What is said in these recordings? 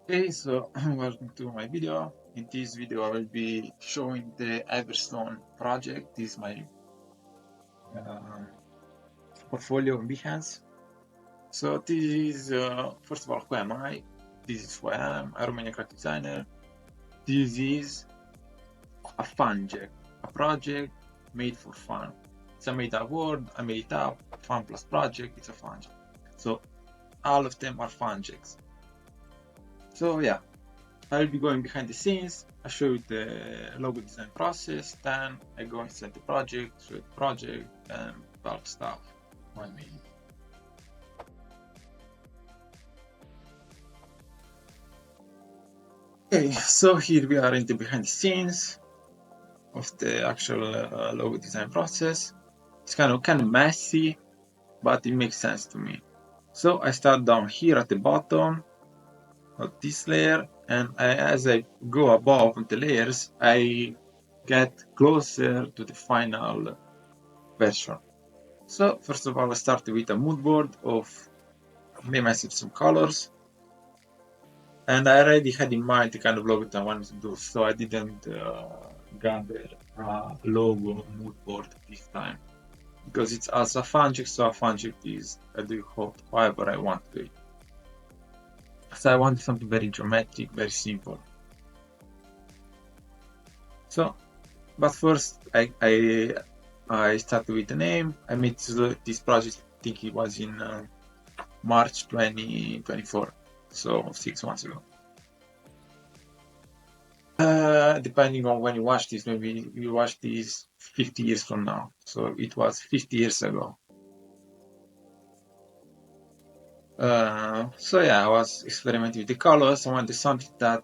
Okay, so welcome to my video. In this video, I will be showing the Everstone project. This is my uh, portfolio on Behance. So this is, first of all, who am I? This is who I am. I'm a Romanian graphic designer. This is a FUNJECT, a project made for fun. It's a made-up word. I made it up. Fun plus project. It's a FUNJECT. So all of them are FUNJECTs. So yeah. I'll be going behind the scenes. I show you the logo design process, then I go inside the project, show the project, and bulk stuff. One minute. Okay, so here we are in the behind the scenes of the actual logo design process. It's kind of messy, but it makes sense to me. So I start down here at the bottom of this layer, and as I go above the layers, I get closer to the final version. So first of all, I started with a mood board of made myself some colors, and I already had in mind the kind of logo that I wanted to do, so I didn't gather a logo mood board this time because it's also a FUNJECT, so a FUNJECT is I do however I want to do it. So I wanted something very geometric, very simple. So, but first I started with the name. I made this project. I think it was in March 2024, so 6 months ago. Depending on when you watch this, maybe you watch this 50 years from now. So it was 50 years ago. So yeah, I was experimenting with the colors. I wanted something that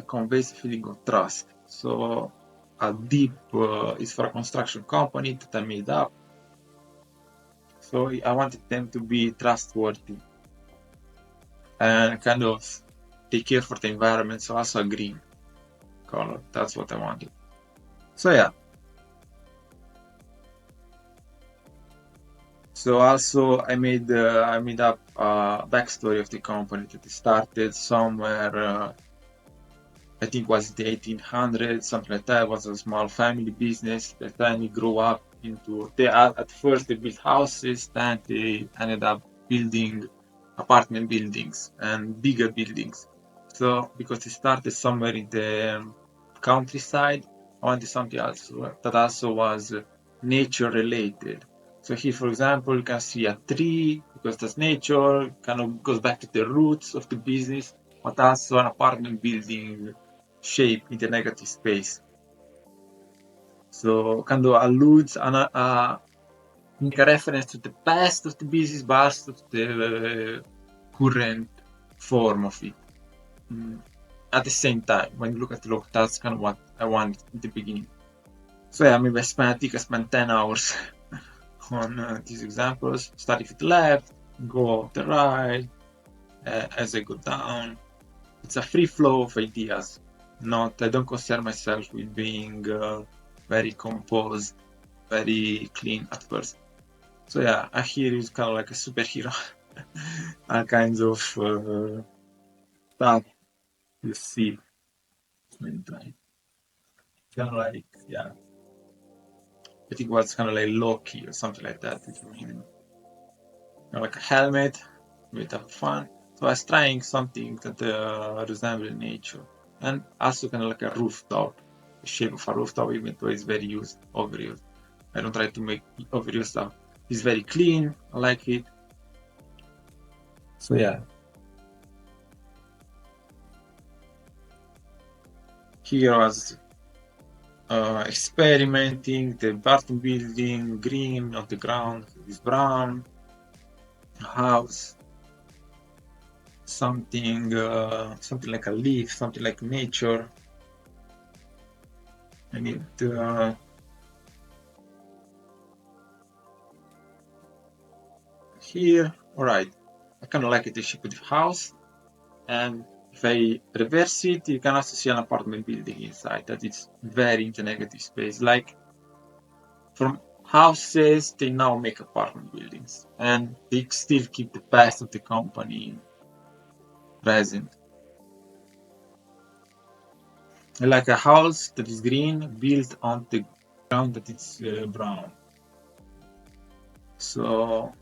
conveys a feeling of trust. So a deep is for a construction company that I made up. So I wanted them to be trustworthy and kind of take care for the environment. So also a green color. That's what I wanted. So yeah. So also I made up a backstory of the company that it started somewhere. I think it was the 1800s, something like that. It was a small family business that then it grew up into. At first they built houses, then they ended up building apartment buildings and bigger buildings. So because it started somewhere in the countryside, I wanted something else that also was nature related. So here, for example, you can see a tree because that's nature, kind of goes back to the roots of the business, but also an apartment building shape in the negative space. So kind of alludes make a reference to the past of the business, but also to the current form of it. At the same time, when you look at the look, that's kind of what I wanted in the beginning. So yeah, maybe I think I spent 10 hours on these examples, starting with the left, go to the right, as I go down. It's a free flow of ideas. I don't consider myself with being very composed, very clean at first. So yeah, a hero is kind of like a superhero. All kinds of stuff you see many times. Kind of like, yeah, I think it was kind of like Loki or something like that. It's kind of like a helmet with a fun. So I was trying something that resembles nature, and also kind of like a rooftop, the shape of a rooftop, even though it's very overused. I don't try to make overused stuff. It's very clean. I like it. So yeah, here was experimenting the Barton building, green on the ground, is brown, house, something like a leaf, something like nature. I need here. All right, I kind of like the shape of the house, and if I reverse it, you can also see an apartment building inside that is very in the negative space. Like from houses, they now make apartment buildings, and they still keep the past of the company present. like a house that is green built on the ground that is brown. So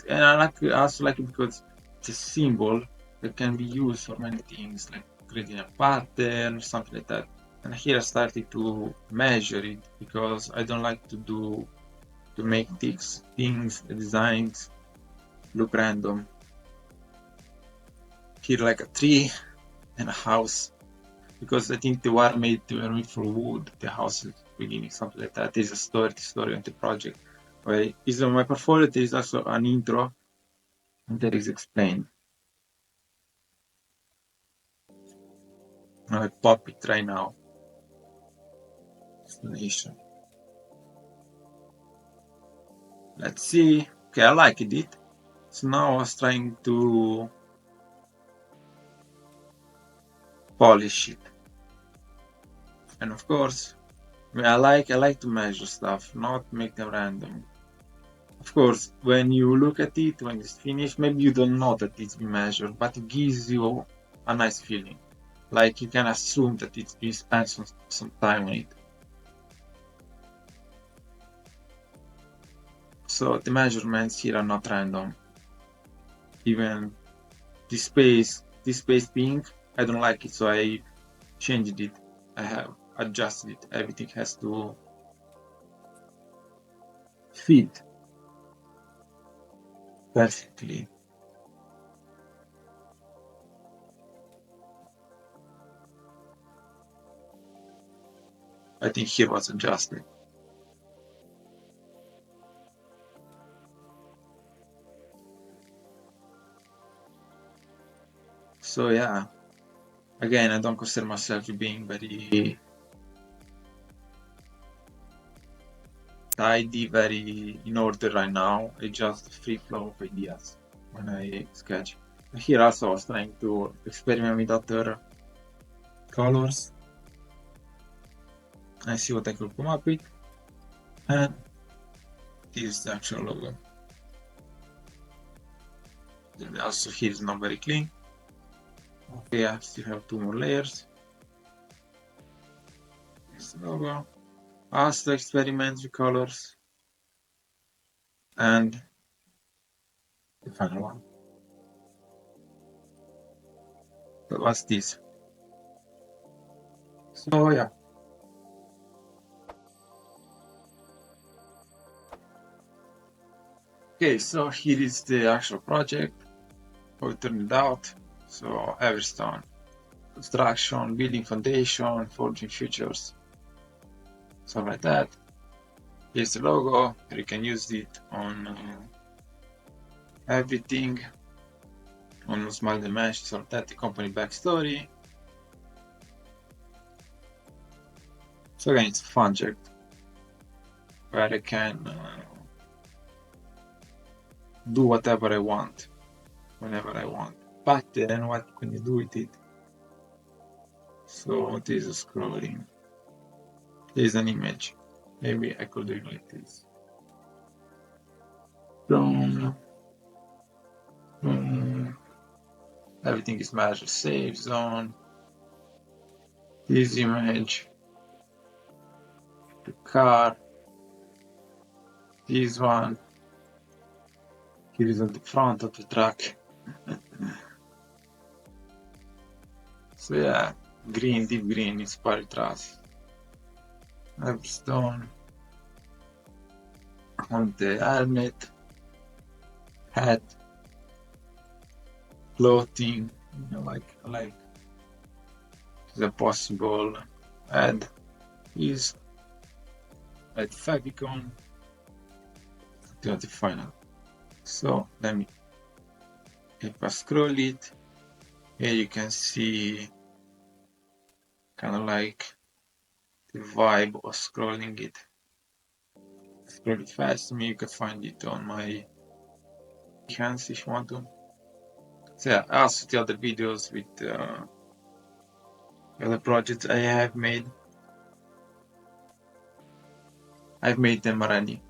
and I also like it because it's a symbol that can be used for many things, like creating a pattern or something like that. And here I started to measure it because I don't like to make things, designs look random. Here like a tree and a house, because I think they were made for wood, the house is beginning, something like that. There's a story on the project. Right? Is on my portfolio there is also an intro and that is explained. I pop it right now. Explanation. Let's see. Okay, I liked it. So now I was trying to polish it. And of course, I like to measure stuff, not make them random. Of course, when you look at it, when it's finished, maybe you don't know that it's been measured, but it gives you a nice feeling. Like you can assume that it's been spent some time on it. So the measurements here are not random. Even this space pink, I don't like it, so I changed it. I have adjusted it. Everything has to fit perfectly. I think here was adjusted. So yeah, again, I don't consider myself being very tidy, very in order right now. It's just a free flow of ideas when I sketch. Here also I was trying to experiment with other colors and see what I could come up with. And this is the actual logo. Also here is not very clean. Okay, I still have 2 more layers. This logo. Also experiment with colors. And the final one. So what's this? So yeah. Okay, so here is the actual project. How it turned out. So Everstone. Construction, building foundation, forging futures. Stuff like that. Here's the logo. You can use it on everything. On small dimensions, so that the company backstory. So again, it's a FUNJECT where I can do whatever I want, whenever I want. But then what can you do with it? So this is scrolling. There's an image. Maybe I could do it like this. Everything is measured. Save zone. This image. The car. This one. Here is on the front of the truck. So yeah, green, deep green, inspired us. Everstone on the helmet, hat, clothing, like the possible add is at favicon to the final. So let me, if I scroll it, here you can see kind of like the vibe of scrolling it. Scroll it fast, maybe you can find it on my hands if you want to. So yeah, also the other videos with the other projects I have made. I've made them already.